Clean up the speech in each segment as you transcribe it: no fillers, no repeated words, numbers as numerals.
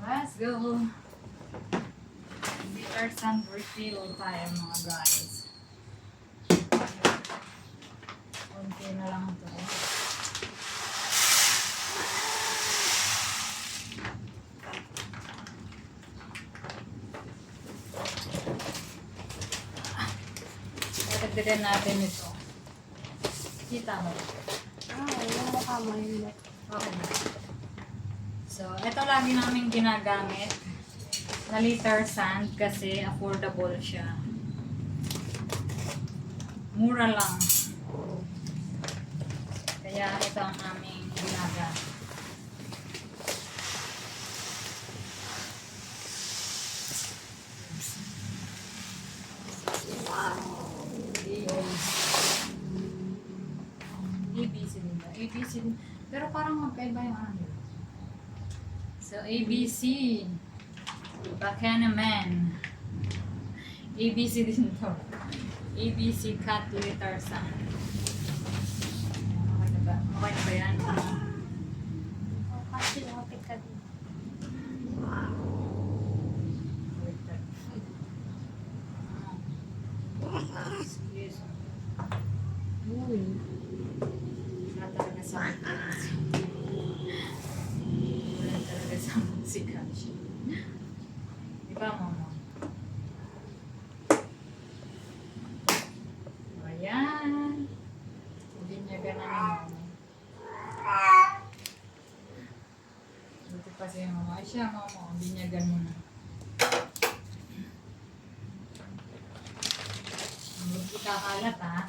Let's go! Bitter sand refill tayo mga guys. Kunti na lang ito. Dagdagan natin ito. Kita mo. Yung mukha mo yun. Okay. So, ito lagi namin ginagamit na liter sand kasi affordable siya. Mura lang. Kaya ito ang aming ginagamit. ABC din ba? ABC din. Pero parang magkaiba yung ano. So, ABC. Baka naman. ABC din to. ABC cut liter sand. Okay na ba? Okay na ba yan? Kasi nakapit ka din. Excuse me. Wala talaga sa wala talaga sa musika siya. Di ba, mama? Ayan. Hindi niya ganun ni mama. Dito pa siya mama. Ay siya, mama. Hindi niya ganun. Hindi kakalat, ha?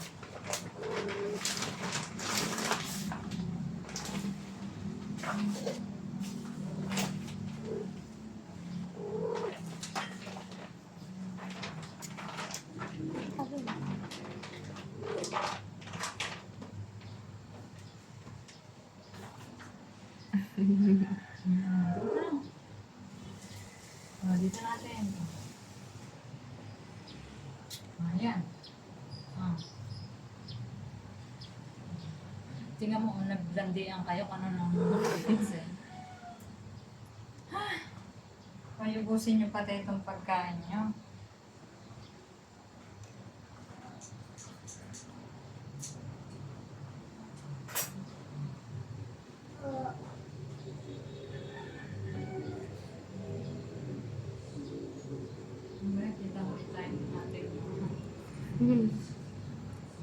Dito natin. Ayan. Tingnan mo, naglandian kayo kung ano nang pizza. Payubusin nyo pati itong pagkain nyo. Kita mo time natin.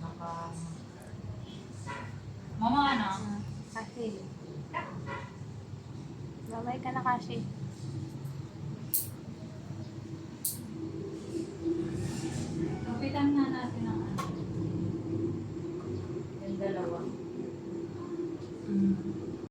Baka... Mama, ano? Kasi. Babay ka na kasi. Kapitan nga natin ang ano. Yung dalawa.